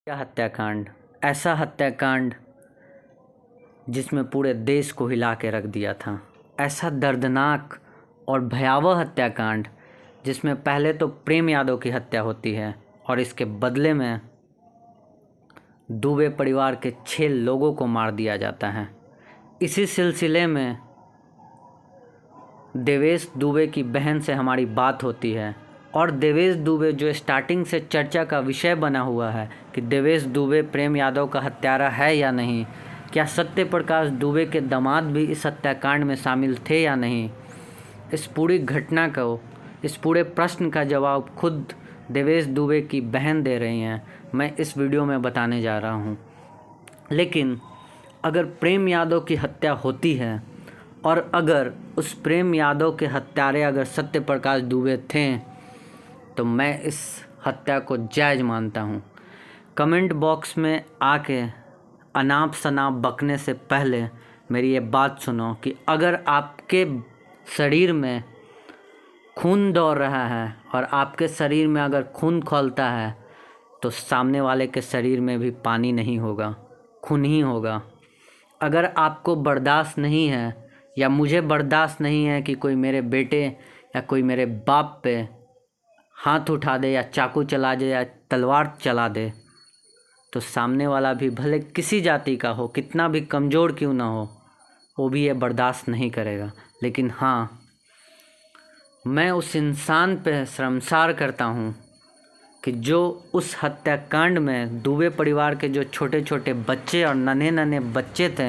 यह हत्याकांड ऐसा हत्याकांड जिसमें पूरे देश को हिला के रख दिया था। ऐसा दर्दनाक और भयावह हत्याकांड जिसमें पहले तो प्रेम यादव की हत्या होती है और इसके बदले में दुबे परिवार के 6 लोगों को मार दिया जाता है। इसी सिलसिले में देवेश दुबे की बहन से हमारी बात होती है और देवेश दुबे जो स्टार्टिंग से चर्चा का विषय बना हुआ है कि देवेश दुबे प्रेम यादव का हत्यारा है या नहीं, क्या सत्य प्रकाश दुबे के दामाद भी इस हत्याकांड में शामिल थे या नहीं, इस पूरी घटना को, इस पूरे प्रश्न का जवाब खुद देवेश दुबे की बहन दे रही हैं। मैं इस वीडियो में बताने जा रहा हूं। लेकिन अगर प्रेम यादव की हत्या होती है और अगर उस प्रेम यादव के हत्यारे अगर सत्य प्रकाश दुबे थे तो मैं इस हत्या को जायज़ मानता हूँ। कमेंट बॉक्स में आके अनाप शनाप बकने से पहले मेरी ये बात सुनो कि अगर आपके शरीर में खून दौड़ रहा है और आपके शरीर में अगर खून खौलता है तो सामने वाले के शरीर में भी पानी नहीं होगा, खून ही होगा। अगर आपको बर्दाश्त नहीं है या मुझे बर्दाश्त नहीं है कि कोई मेरे बेटे या कोई मेरे बाप पे हाथ उठा दे या चाकू चला दे या तलवार चला दे, तो सामने वाला भी भले किसी जाति का हो, कितना भी कमज़ोर क्यों ना हो, वो भी ये बर्दाश्त नहीं करेगा। लेकिन हाँ, मैं उस इंसान पे शर्मसार करता हूँ कि जो उस हत्याकांड में दुबे परिवार के जो छोटे छोटे बच्चे और नन्हे नन्हे बच्चे थे,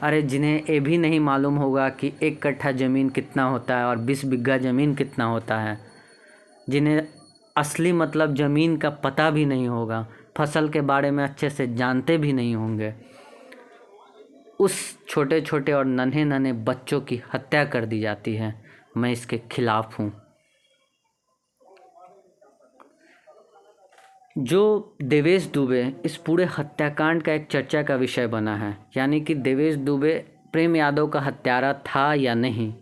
अरे जिन्हें ये भी नहीं मालूम होगा कि 1 कट्ठा ज़मीन कितना होता है और 20 बिघा ज़मीन कितना होता है, जिन्हें असली मतलब ज़मीन का पता भी नहीं होगा, फसल के बारे में अच्छे से जानते भी नहीं होंगे, उस छोटे छोटे और नन्हे नन्हे बच्चों की हत्या कर दी जाती है। मैं इसके खिलाफ हूँ। जो देवेश दुबे इस पूरे हत्याकांड का एक चर्चा का विषय बना है, यानी कि देवेश दुबे प्रेम यादव का हत्यारा था या नहीं,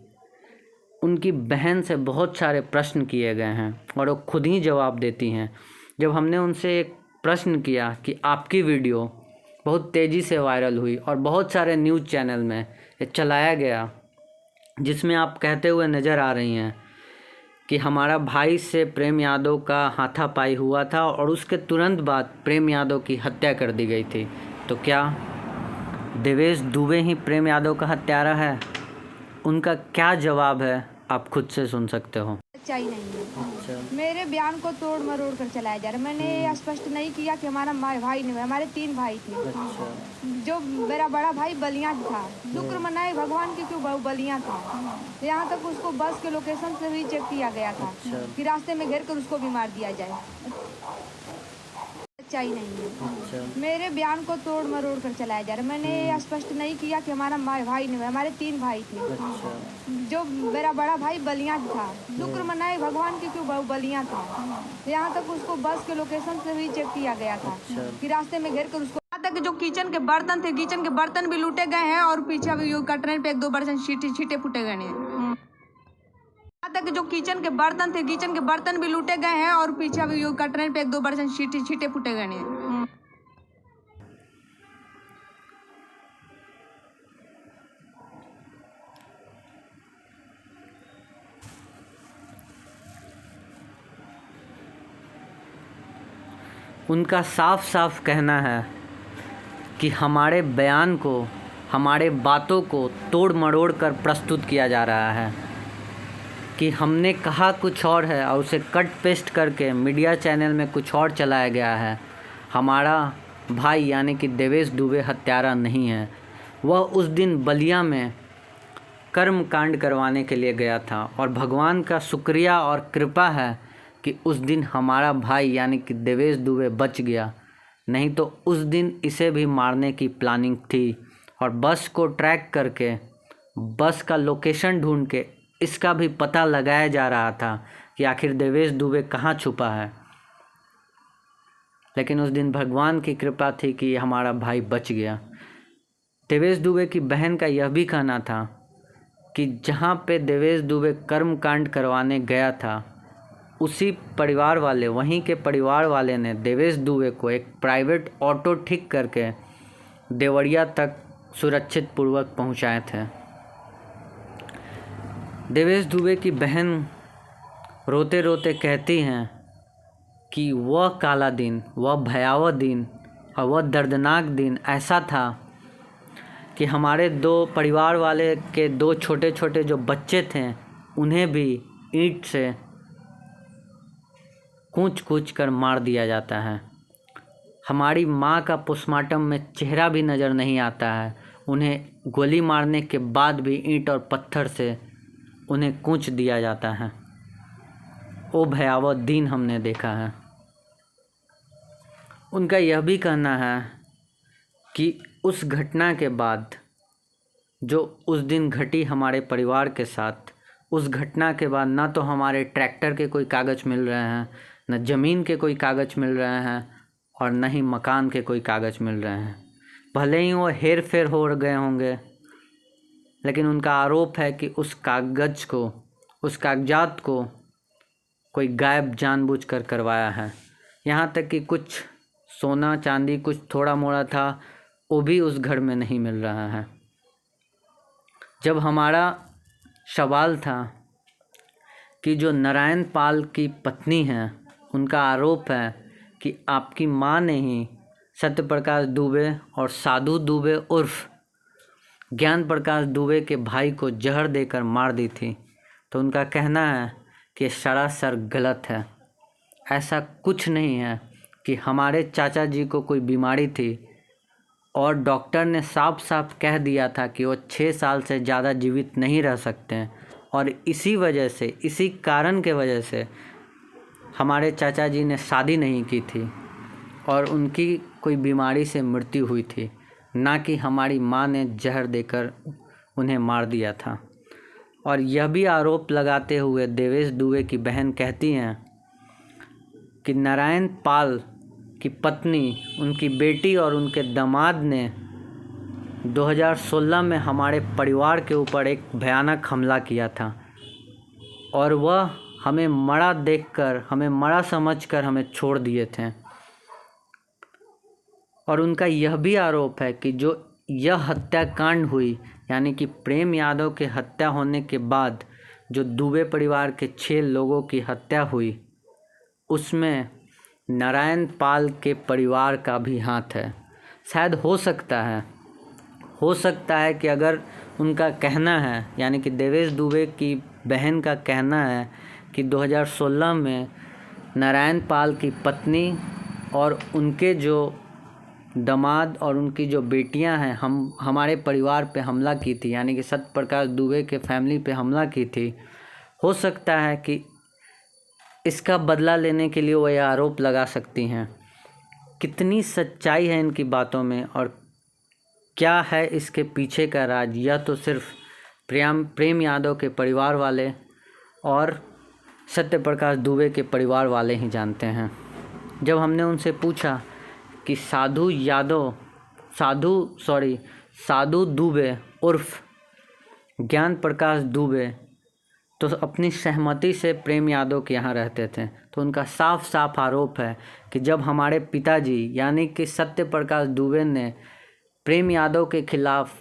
उनकी बहन से बहुत सारे प्रश्न किए गए हैं और वो खुद ही जवाब देती हैं। जब हमने उनसे एक प्रश्न किया कि आपकी वीडियो बहुत तेज़ी से वायरल हुई और बहुत सारे न्यूज़ चैनल में ये चलाया गया, जिसमें आप कहते हुए नज़र आ रही हैं कि हमारा भाई से प्रेम यादव का हाथापाई हुआ था और उसके तुरंत बाद प्रेम यादव की हत्या कर दी गई थी, तो क्या देवेश दुबे ही प्रेम यादव का हत्यारा है? उनका क्या जवाब है आप खुद से सुन सकते हो। सच्चाई नहीं है। अच्छा। मेरे बयान को तोड़ मरोड़ कर चलाया जा रहा है। मैंने स्पष्ट नहीं किया कि हमारा भाई नहीं, हमारे 3 भाई थे। अच्छा। जो मेरा बड़ा भाई बलिया था, शुक्र मनाए भगवान की क्यों बलिया था, यहाँ तक उसको बस के लोकेशन से भी चेक किया गया था। अच्छा। कि रास्ते में घेर कर उसको भी मार दिया जाए। सच्चाई नहीं है। अच्छा। मेरे बयान को तोड़ मरोड़ कर चलाया जा रहा है। मैंने स्पष्ट नहीं किया कि हमारा भाई नहीं, हमारे 3 भाई थे। अच्छा। जो मेरा बड़ा भाई बलिया था, शुक्र मनाए भगवान की क्यों बलिया था, यहाँ तक उसको बस के लोकेशन से भी चेक किया गया था। अच्छा। कि रास्ते में घेर कर उसको, यहाँ तक जो किचन के बर्तन थे, किचन के बर्तन भी लूटे गए हैं और पीछे अभी कटरे पे 1-2 बर्तन छीटे फूटे गए हैं। यहाँ तक जो किचन के बर्तन थे, किचन के बर्तन भी लूटे गए हैं और पीछे अभी कटरे पे 1-2 बर्तन छीटे फूटे गए हैं। उनका साफ साफ कहना है कि हमारे बयान को, हमारे बातों को तोड़ मरोड़ कर प्रस्तुत किया जा रहा है, कि हमने कहा कुछ और है और उसे कट पेस्ट करके मीडिया चैनल में कुछ और चलाया गया है। हमारा भाई यानी कि देवेश दुबे हत्यारा नहीं है। वह उस दिन बलिया में कर्म कांड करवाने के लिए गया था और भगवान का शुक्रिया और कृपा है कि उस दिन हमारा भाई यानी कि देवेश दुबे बच गया, नहीं तो उस दिन इसे भी मारने की प्लानिंग थी और बस को ट्रैक करके, बस का लोकेशन ढूंढ के इसका भी पता लगाया जा रहा था कि आखिर देवेश दुबे कहाँ छुपा है। लेकिन उस दिन भगवान की कृपा थी कि हमारा भाई बच गया। देवेश दुबे की बहन का यह भी कहना था कि जहाँ पे देवेश दुबे कर्म कांड करवाने गया था उसी परिवार वाले, वहीं के परिवार वाले ने देवेश दुबे को एक प्राइवेट ऑटो ठीक करके देवरिया तक सुरक्षित पूर्वक पहुंचाए थे। देवेश दुबे की बहन रोते रोते कहती हैं कि वह काला दिन, वह भयावह दिन और वह दर्दनाक दिन ऐसा था कि हमारे दो परिवार वाले के दो छोटे छोटे जो बच्चे थे उन्हें भी ईंट से कूच कूच कर मार दिया जाता है। हमारी माँ का पोस्टमार्टम में चेहरा भी नज़र नहीं आता है। उन्हें गोली मारने के बाद भी ईंट और पत्थर से उन्हें कूच दिया जाता है। वो भयावह दिन हमने देखा है। उनका यह भी कहना है कि उस घटना के बाद जो उस दिन घटी हमारे परिवार के साथ, उस घटना के बाद ना तो हमारे ट्रैक्टर के कोई कागज़ मिल रहे हैं, न ज़मीन के कोई कागज़ मिल रहे हैं और न ही मकान के कोई कागज़ मिल रहे हैं। भले ही वो हेर फेर हो गए होंगे, लेकिन उनका आरोप है कि उस कागजात को कोई गायब जानबूझकर करवाया है। यहाँ तक कि कुछ सोना चांदी कुछ थोड़ा मोड़ा था वो भी उस घर में नहीं मिल रहा है। जब हमारा सवाल था कि जो नारायण पाल की पत्नी हैं, उनका आरोप है कि आपकी माँ ने ही सत्य प्रकाश दुबे और साधु दुबे उर्फ ज्ञान प्रकाश दुबे के भाई को जहर देकर मार दी थी, तो उनका कहना है कि सरासर गलत है। ऐसा कुछ नहीं है कि हमारे चाचा जी को कोई बीमारी थी और डॉक्टर ने साफ साफ कह दिया था कि वो 6 साल से ज़्यादा जीवित नहीं रह सकते हैं, और इसी वजह से, इसी कारण के वजह से हमारे चाचा जी ने शादी नहीं की थी और उनकी कोई बीमारी से मृत्यु हुई थी, ना कि हमारी माँ ने जहर देकर उन्हें मार दिया था। और यह भी आरोप लगाते हुए देवेश दुबे की बहन कहती हैं कि नारायण पाल की पत्नी, उनकी बेटी और उनके दामाद ने 2016 में हमारे परिवार के ऊपर एक भयानक हमला किया था और वह हमें मरा देखकर, हमें मरा समझकर हमें छोड़ दिए थे। और उनका यह भी आरोप है कि जो यह हत्याकांड हुई, यानी कि प्रेम यादव के हत्या होने के बाद जो दुबे परिवार के 6 लोगों की हत्या हुई, उसमें नारायण पाल के परिवार का भी हाथ है। शायद हो सकता है कि अगर उनका कहना है, यानी कि देवेश दुबे की बहन का कहना है कि 2016 में नारायण पाल की पत्नी और उनके जो दामाद और उनकी जो बेटियां हैं हमारे परिवार पे हमला की थी, यानी कि सत्य प्रकाश दुबे के फैमिली पे हमला की थी, हो सकता है कि इसका बदला लेने के लिए वो यह आरोप लगा सकती हैं। कितनी सच्चाई है इनकी बातों में और क्या है इसके पीछे का राज, यह तो सिर्फ प्रेम यादव के परिवार वाले और सत्य प्रकाश दुबे के परिवार वाले ही जानते हैं। जब हमने उनसे पूछा कि साधु दुबे उर्फ ज्ञान प्रकाश दुबे तो अपनी सहमति से प्रेम यादव के यहाँ रहते थे, तो उनका साफ साफ आरोप है कि जब हमारे पिताजी यानी कि सत्य प्रकाश दुबे ने प्रेम यादव के खिलाफ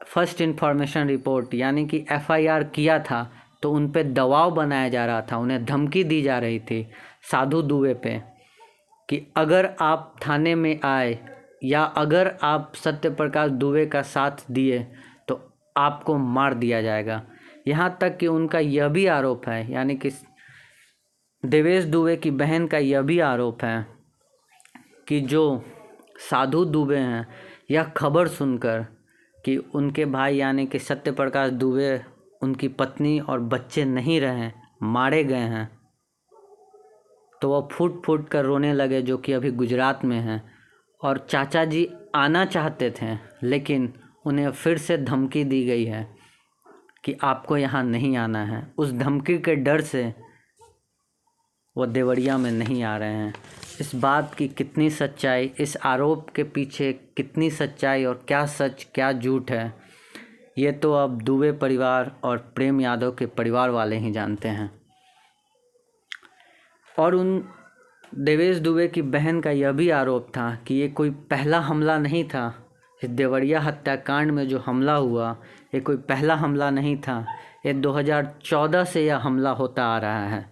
फर्स्ट इन्फॉर्मेशन रिपोर्ट यानी कि FIR किया था, तो उन पे दबाव बनाया जा रहा था, उन्हें धमकी दी जा रही थी साधु दुबे पे कि अगर आप थाने में आए या अगर आप सत्य प्रकाश दुबे का साथ दिए तो आपको मार दिया जाएगा। यहाँ तक कि उनका यह भी आरोप है, यानी कि देवेश दुबे की बहन का यह भी आरोप है कि जो साधु दुबे हैं, यह खबर सुनकर कि उनके भाई यानी कि सत्य प्रकाश दुबे, उनकी पत्नी और बच्चे नहीं रहे, मारे गए हैं, तो वह फूट फूट कर रोने लगे, जो कि अभी गुजरात में हैं। और चाचा जी आना चाहते थे, लेकिन उन्हें फिर से धमकी दी गई है कि आपको यहाँ नहीं आना है। उस धमकी के डर से वो देवरिया में नहीं आ रहे हैं। इस बात की कितनी सच्चाई, इस आरोप के पीछे कितनी सच्चाई और क्या सच क्या झूठ है, ये तो अब दुबे परिवार और प्रेम यादव के परिवार वाले ही जानते हैं। और उन देवेश दुबे की बहन का यह भी आरोप था कि ये कोई पहला हमला नहीं था। इस देवरिया हत्याकांड में जो हमला हुआ ये कोई पहला हमला नहीं था, ये 2014 से यह हमला होता आ रहा है।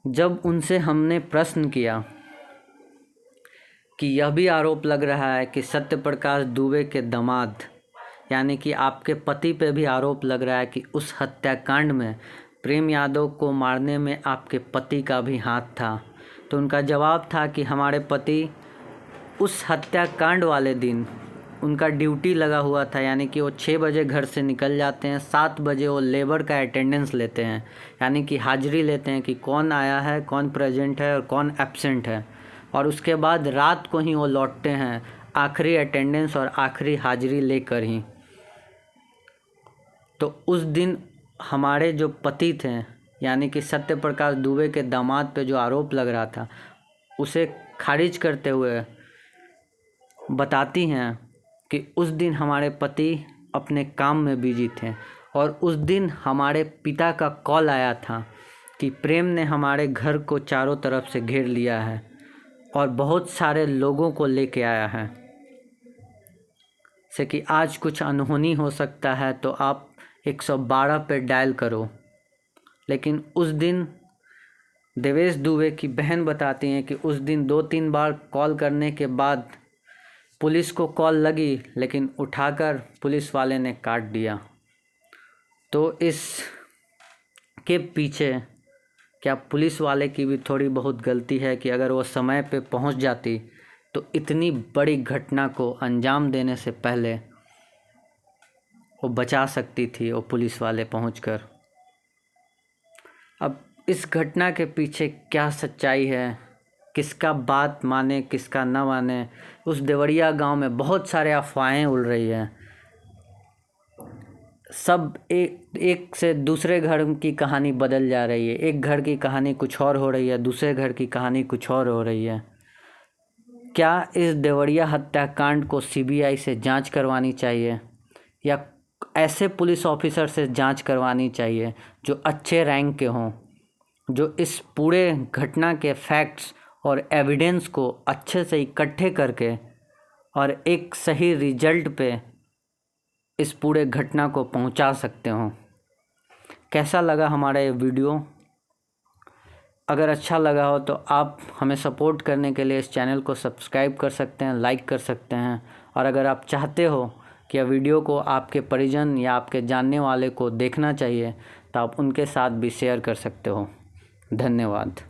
जब उनसे हमने प्रश्न किया कि यह भी आरोप लग रहा है कि सत्यप्रकाश दुबे के दामाद यानी कि आपके पति पे भी आरोप लग रहा है कि उस हत्याकांड में प्रेम यादव को मारने में आपके पति का भी हाथ था, तो उनका जवाब था कि हमारे पति उस हत्याकांड वाले दिन उनका ड्यूटी लगा हुआ था, यानी कि वो 6 बजे घर से निकल जाते हैं, 7 बजे वो लेबर का अटेंडेंस लेते हैं, यानी कि हाजिरी लेते हैं कि कौन आया है, कौन प्रेजेंट है और कौन एब्सेंट है, और उसके बाद रात को ही वो लौटते हैं आखिरी अटेंडेंस और आखिरी हाजिरी लेकर ही। तो उस दिन हमारे जो पति थे यानी कि सत्यप्रकाश दुबे के दामाद पे जो आरोप लग रहा था उसे खारिज करते हुए बताती हैं कि उस दिन हमारे पति अपने काम में बिजी थे और उस दिन हमारे पिता का कॉल आया था कि प्रेम ने हमारे घर को चारों तरफ से घेर लिया है और बहुत सारे लोगों को लेके आया है, से कि आज कुछ अनहोनी हो सकता है तो आप 112 पे डायल करो। लेकिन उस दिन देवेश दुबे की बहन बताती हैं कि उस दिन 2-3 बार कॉल करने के बाद पुलिस को कॉल लगी लेकिन उठाकर पुलिस वाले ने काट दिया। तो इस के पीछे क्या पुलिस वाले की भी थोड़ी बहुत गलती है कि अगर वो समय पे पहुंच जाती तो इतनी बड़ी घटना को अंजाम देने से पहले वो बचा सकती थी वो पुलिस वाले पहुंचकर। अब इस घटना के पीछे क्या सच्चाई है, किसका बात माने किसका न माने, उस देवरिया गांव में बहुत सारे अफवाहें उड़ रही हैं। सब एक से दूसरे घर की कहानी बदल जा रही है, एक घर की कहानी कुछ और हो रही है, दूसरे घर की कहानी कुछ और हो रही है। क्या इस देवरिया हत्याकांड को सीबीआई से जांच करवानी चाहिए या ऐसे पुलिस ऑफिसर से जांच करवानी चाहिए जो अच्छे रैंक के हों, जो इस पूरे घटना के फैक्ट्स और एविडेंस को अच्छे से इकट्ठे करके और एक सही रिजल्ट पे इस पूरे घटना को पहुंचा सकते हों। कैसा लगा हमारा ये वीडियो? अगर अच्छा लगा हो तो आप हमें सपोर्ट करने के लिए इस चैनल को सब्सक्राइब कर सकते हैं, लाइक कर सकते हैं, और अगर आप चाहते हो कि यह वीडियो को आपके परिजन या आपके जानने वाले को देखना चाहिए तो आप उनके साथ भी शेयर कर सकते हो। धन्यवाद।